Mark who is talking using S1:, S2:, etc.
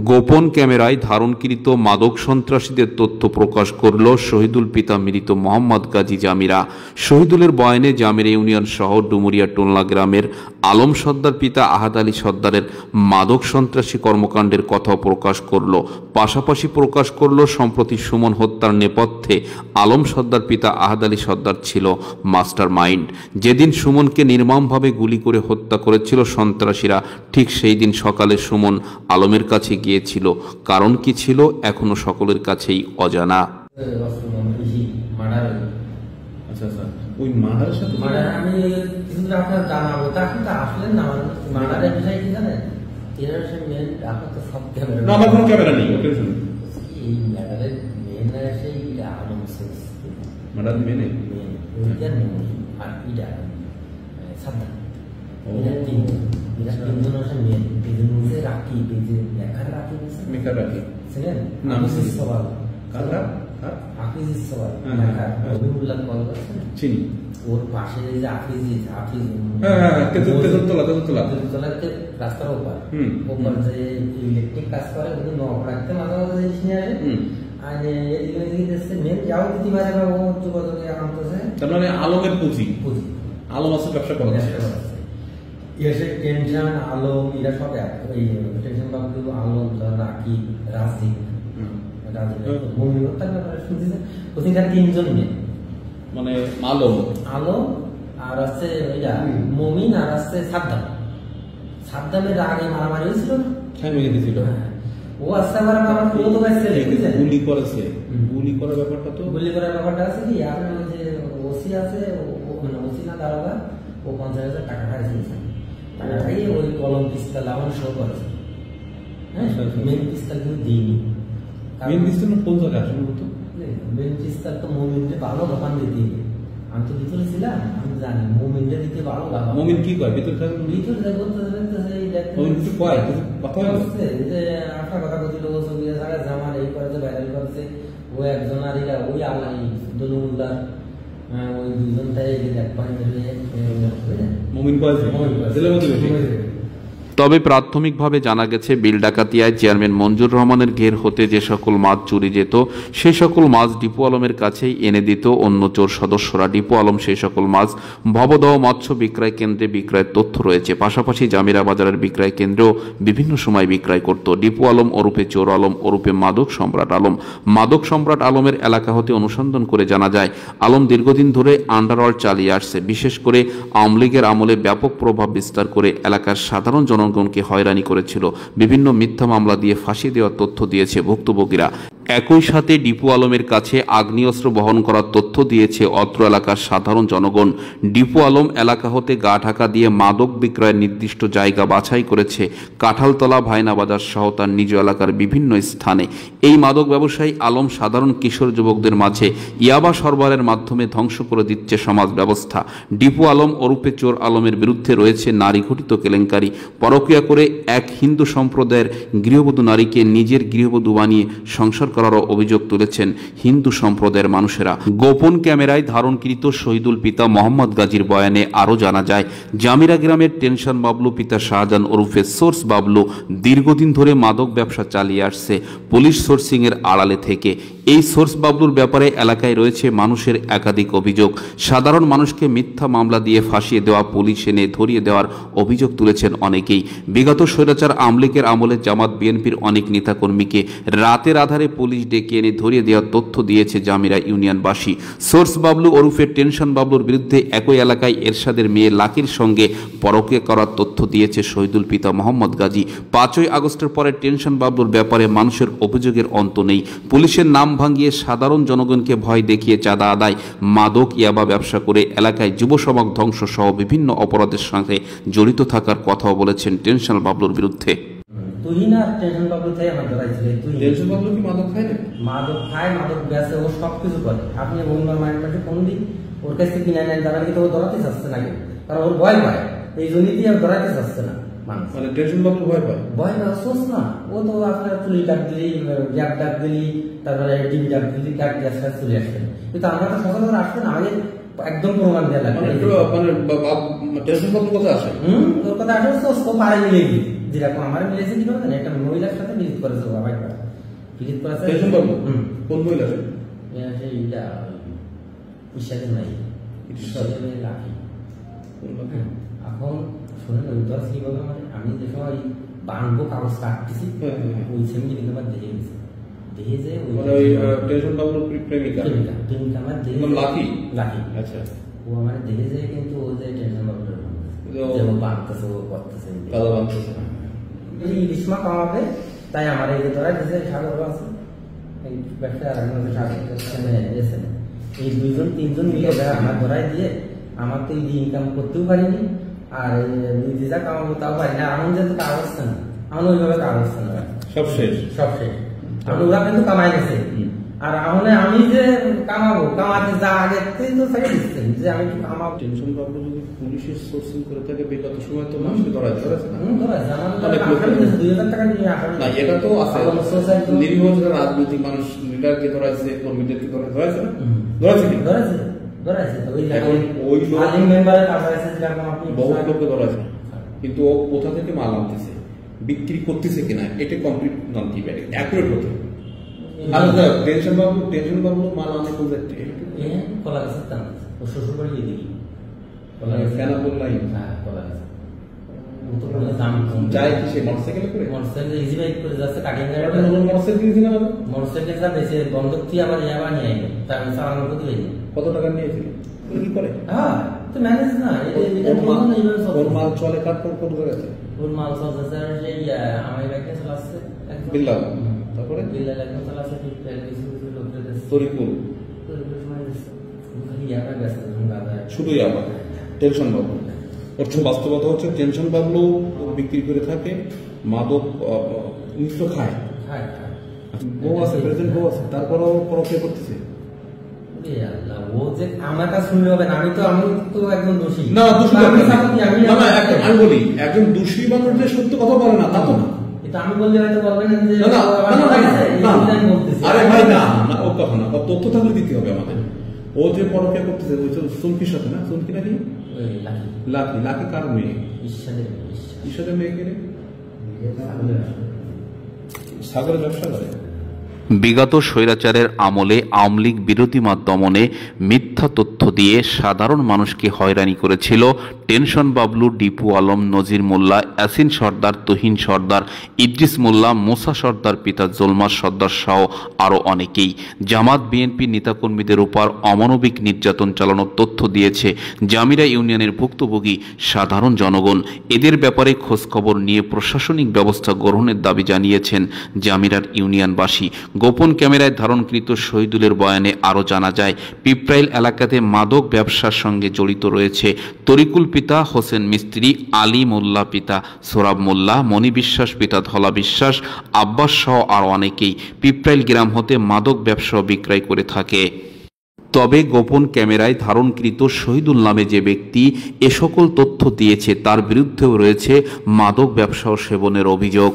S1: গোপন ক্যামেরায় ধারণকৃত মাদক সন্ত্রাসীদের তথ্য প্রকাশ করল শহীদুল পিতা মৃত মোহাম্মদ গাজী জামিরা। শহীদুলের বয়ানে জামিরা ইউনিয়ন সহ ডুমুরিয়া টোলনা গ্রামের আলম সর্দার পিতা আহাদ আলী সর্দারের মাদক সন্ত্রাসী কর্মকাণ্ডের কথাও প্রকাশ করল। পাশাপাশি প্রকাশ করল সম্প্রতি সুমন হত্যার নেপথ্যে আলম সর্দার পিতা আহাদ আলী সর্দার ছিল মাস্টার মাইন্ড। যেদিন সুমনকে নির্মমভাবে গুলি করে হত্যা করেছিল সন্ত্রাসীরা, ঠিক সেই দিন সকালে সুমন আলমের কাছে গিয়েছিল। কারণ কি ছিল এখনো সকলের কাছেই অজানা।
S2: ওর পাশে যে রাস্তার ওপর যে ইলেকট্রিক কাজ করে উনি রাখতে মাঝে মাঝে জিনিস নিয়ে আসে। মেন যাও দিতে পারে না, ও যোগাযোগে আনতেছে। তার মানে আলমের পুঁজি আলম আছে, ব্যবসা করে এসে টেনশন আলম এরা সব এই টেনশন বাবু আলম রাকি রাজদীপ তিনজন মেয়ে, মানে আলম আর আছে মমিন আর আছে সাদ্দাম। সাদ্দামের আগে মারামারি হয়েছিল না, ও আসতে পারে আমার পুরো গুলি করেছে। গুলি করার ব্যাপারটা তো গুলি করার ব্যাপারটা আছে কি, আপনার যে ওসি আছে ওসি না দারোগা, ও 50,000 টাকা খাইছে। টাকা খাইয়ে ওই কলম পিস্তল আমার শো করেছে। হ্যাঁ, মেন পিস্তল কিন্তু দিইনি। মেন পিস্তল কোন জায়গায় আসলে তো মেন পিস্তল তো মোমিনকে ভালো দোকান দিতে। আমি তো ভিতরে ছিলাম, আমি জানি মোমিনটা দিতে ভালো লাভ। মোমিন কি কয় ভিতরে ভিতরে বলতে যে একটা কথা বলছিল, ও ছবি থাকা জামার এই করেছে ভাইরাল করেছে। ও একজন আর এরা ওই আলাই দলুল্লাহ ওই দুজনটাই মোমিন
S1: তবে প্রাথমিকভাবে জানা গেছে বিল ডাকাতিয়ায় চেয়ারম্যান মঞ্জুর রহমানের ঘের হতে যে সকল মাছ চুরি যেত, সেই সকল মাছ ডিপু আলমের কাছেই এনে দিত অন্য চোর সদস্যরা। ডিপু আলম সেই সকল মাছ ভবদহ মৎস্য বিক্রয় কেন্দ্রে বিক্রয়ের তথ্য রয়েছে। পাশাপাশি জামিরা বাজারের বিক্রয় কেন্দ্রেও বিভিন্ন সময় বিক্রয় করত। ডিপু আলম ওরূপে চোর আলম ওরূপে মাদক সম্রাট আলম। মাদক সম্রাট আলমের এলাকা হতে অনুসন্ধান করে জানা যায়, আলম দীর্ঘদিন ধরে আন্ডারওয়ার্ল্ড চালিয়ে আসছে। বিশেষ করে আওয়ামী লীগের আমলে ব্যাপক প্রভাব বিস্তার করে এলাকার সাধারণ জনগণকে হয়রানি করেছিল। বিভিন্ন মিথ্যা মামলা দিয়ে ফাঁসি দেওয়ার তথ্য দিয়েছে ভুক্তভোগীরা। একই সাথে ডিপু আলমের কাছে আগ্নেয়াস্ত্র বহন করার তথ্য দিয়েছে অত্র এলাকার সাধারণ জনগণ। ডিপু আলম এলাকা হতে গা ঢাকা দিয়ে মাদক বিক্রয়ের নির্দিষ্ট জায়গা বাছাই করেছে কাঁঠালতলা, ভাইনাবাজার সহ তার নিজ এলাকার বিভিন্ন স্থানে। এই মাদক ব্যবসায়ী আলম সাধারণ কিশোর যুবকদের মাঝে ইয়াবা সরবরাহের মাধ্যমে ধ্বংস করে দিচ্ছে সমাজ ব্যবস্থা। ডিপু আলম ওরূপে চোর আলমের বিরুদ্ধে রয়েছে নারী ঘটিত কেলেঙ্কারি। পরকীয়া করে এক হিন্দু সম্প্রদায়ের গৃহবধূ নারীকে নিজের গৃহবধূ বানিয়ে সংসার করারও অভিযোগ তুলেছেন হিন্দু সম্প্রদায়ের মানুষেরা। গোপন ক্যামেরায় ধারণকৃত শহীদুল পিতা মোহাম্মদ গাজীর বয়ানে আরও জানা যায়, জামিরা গ্রামের টেনশন বাবলু পিতা শাহজাহান ওরফে সোর্স বাবলু দীর্ঘদিন ধরে মাদক ব্যবসা চালিয়ে আসছে পুলিশ সোর্সিং এর আড়ালে থেকে। এই সোর্স বাবলুর ব্যাপারে এলাকায় রয়েছে মানুষের একাধিক অভিযোগ। সাধারণ মানুষকে মিথ্যা মামলা দিয়ে ফাঁসিয়ে দেওয়া, পুলিশ এনে ধরিয়ে দেওয়ার অভিযোগ তুলেছেন অনেকেই। বিগত স্বৈরাচার আওয়ামী লীগের আমলে জামাত বিএনপির অনেক নেতাকর্মীকে রাতের আধারে পুলিশ ডেকে এনে ধরিয়ে দেওয়ার তথ্য দিয়েছে জামিরা ইউনিয়নবাসী। সোর্স বাবলু ওরফে টেনশন বাবলুর বিরুদ্ধে একই এলাকায় এরশাদের মেয়ে লাকির সঙ্গে পরকীয়া করার তথ্য দিয়েছে শহীদুল পিতা মোহাম্মদ গাজী। 5ই আগস্টের পরে টেনশন বাবলুর ব্যাপারে মানুষের অভিযোগের অন্ত নেই। পুলিশের নাম ভাঙিয়ে সাধারণ জনগণকে ভয় দেখিয়ে চাঁদা আদায়, মাদক ইয়াবা ব্যবসা করে এলাকায় যুব সমাজ ধ্বংস সহ বিভিন্ন অপরাধের সঙ্গে জড়িত থাকার কথাও বলেছেন টেনশন বাবলুর বিরুদ্ধে।
S2: তুই না টেনশন বাবলু থেকে আমার ধরাইছিল, তুই টেনশন বাবলু কি মাদক খায় না? মাদক খায়, মাদক বেচে, ও সব কিছু করে। আপনি বন্ধুর মাইন্ডে কোন দিন ওর কাছে কিনে নেন, তারা কিন্তু ও ধরাতে চাচ্ছে না, কারণ ওর ভয় পায়। এই জন্যই আর ধরাতে চাচ্ছে না মানুষ। মানে টেনশন বাবলু ভয় পায়, ভয় না সোচ না। ও তো আপনার পুলিশ ডাক দিলি, গ্যাপ ডাক দিলি, তারপরে ডিবি ডাক দিলি, গ্যাপ গ্যাস চলে আসবে। কিন্তু আমরা তো সকালে আসবে না, আগে একদম প্রমাণ দেওয়া লাগবে।
S3: টেনশন বাবলু কথা আসে
S2: ওর কথা আসলে ও পারে মিলিয়ে দিই, যেরকম আমার মিলেছে কি বলতেন, একটা মহিলার সাথে ভিজিট করেছে ও আবার ভিজিট করেছে।
S3: টেনশন বাবলু কোন মহিলা?
S2: সেইটা ঈশ্বরের নাই, ঈশ্বরের লাঠি। এখন শোনেন ওই দশ কি বলবো, মানে আমি যে সময় বানবো কাগজ কাটতেছি ওই সেমনি কিন্তু আমার দেখে গেছে, দেখে যে
S3: ওই টেনশন বাবলু প্রেমিকা
S2: আমার দেখে
S3: লাঠি
S2: লাঠি।
S3: আচ্ছা,
S2: ও আমার দেখে যায় কিন্তু ও যে টেনশন বাবলুর বাঁধতেছে, ও করতেছে ইলিশ মাছ কামাবে, তাই আমার এই ধরা দিয়েছে সাগর আছে এই ব্যবসা, এই দুইজন তিনজন মিলে আমার ধরাই দিয়ে আমার তো এই ইনকাম করতেও পারিনি, আর নিজে যা কামাবো তাও পারি না। এমন যেহেতু কাজ হচ্ছে না, আমার ওইভাবে কাজ হচ্ছে না,
S3: সব শেষ
S2: সব শেষ। ওরা কিন্তু কামাই গেছে, আর আমি যে কামাতে যা আগে তো থেকে দিচ্ছেন যে আমি একটু কামাবো।
S3: টেনশন বাবলু যদি পুলিশের সোর্সিং করে থাকে বিগত সময় তো মানুষকে ধরাইছে না,
S2: ধরাইছে 2000 টাকা নিয়ে আসা
S3: না, এটা তো আছে নিরীহ রাজনৈতিক মানুষ, লিডারকে ধরাইছে, কর্মীদেরকে ধরাইছে না, ধরাইছে কি
S2: ধরাইছে ধরাইছে তো ওই
S3: এখন ওই
S2: আলিম মেম্বারের কাছে আছে যেরকম আপনি
S3: বহু লোককে ধরাইছে, কিন্তু ও কোথা থেকে মাল আনতেছে, বিক্রি করতেছে কিনা, এটা কমপ্লিট জানতে পারে, অ্যাকুরেট হতে। টেনশন বাবলু মাল আনে কোন দেখতে
S2: কলা গাছের টান, ও শ্বশুর বাড়ি এদিকে
S3: ফেনাপুর লাইন,
S2: হ্যাঁ কলা গাছ দাম
S3: যায় কি সে মোটরসাইকেল করে,
S2: মোটরসাইকেল ইজি বাইক করে যাচ্ছে, কাটিং
S3: মোটরসাইকেল কিনেছিল না,
S2: মোটরসাইকেল যা বেঁচে বন্ধক দিয়ে আবার ইয়াবা নিয়ে আইলো, তার চালানোর প্রতি হয়নি।
S3: কত টাকা নিয়েছিল কি করে?
S2: হ্যাঁ তো ম্যানেজ না,
S3: ওর মাল চলে কাট কোন জায়গাতে,
S2: ওর মাল চলতেছে সেই আমার ব্যাগটা চালাচ্ছে
S3: বিল্লাহ, তারপরে
S2: বিল্লাহ একদম চালাচ্ছে, ঠিক কিছু কিছু লোকদের
S3: তরিকুল শুধুই আমার টেনশন বাবলু। ওর বাস্তবতা হচ্ছে টেনশন বাবলু বিক্রি করে থাকে, মাদক নিত্য খায়, বউ আছে, প্রেজেন্ট বউ আছে, তারপরেও পরকে করতেছে।
S2: ও যে আমার কাছে শুনলে হবে না, আমি তো একজন দোষী
S3: না, আমি বলি একজন দোষী মানুষ যে সত্য কথা বলে না তা তো না,
S2: এটা আমি বললে হয়তো বলবেন যে
S3: আরে ভাই না না, ও কথা না, তথ্য তাহলে দিতে হবে আমাদের। ও যে পরকে করতেছে ওই সুনকির সাথে না, সুনকি নাকি লাকি, লাকি কার মেয়ে? ঈশ্বরের মেয়েকে সাগরের ব্যবসা করে।
S1: বিগত স্বৈরাচারের আমলে আওয়ামী লীগ বিরোধী মত দমনে মিথ্যা তথ্য দিয়ে সাধারণ মানুষকে হয়রানি করেছিল টেনশন বাবলু, ডিপু আলম, নজির মোল্লা, ইয়াসিন সর্দার, তুহিন সর্দার, ইদ্রিস মোল্লা, মুসা সর্দার পিতা জোলমার সর্দার সহ আরও অনেকেই। জামাত বিএনপি নেতাকর্মীদের উপর অমানবিক নির্যাতন চালানোর তথ্য দিয়েছে জামিরা ইউনিয়নের ভুক্তভোগী সাধারণ জনগণ। এদের ব্যাপারে খোঁজখবর নিয়ে প্রশাসনিক ব্যবস্থা গ্রহণের দাবি জানিয়েছেন জামিরার ইউনিয়নবাসী। গোপন ক্যামেরায় ধারণকৃত শহীদুলের বয়ানে আরও জানা যায়, পিপরাইল এলাকাতে মাদক ব্যবসার সঙ্গে জড়িত রয়েছে তরিকুল পিতা হোসেন মিস্ত্রি, আলী মোল্লা পিতা সোরাব মোল্লা, মণি বিশ্বাস পিতা ধলা বিশ্বাস, আব্বাস সহ আরও অনেকেই পিপরাইল গ্রাম হতে মাদক ব্যবসা বিক্রয় করে থাকে। তবে গোপন ক্যামেরায় ধারণকৃত শহীদুল নামে যে ব্যক্তি এ সকল তথ্য দিয়েছে তার বিরুদ্ধেও রয়েছে মাদক ব্যবসা ও সেবনের অভিযোগ।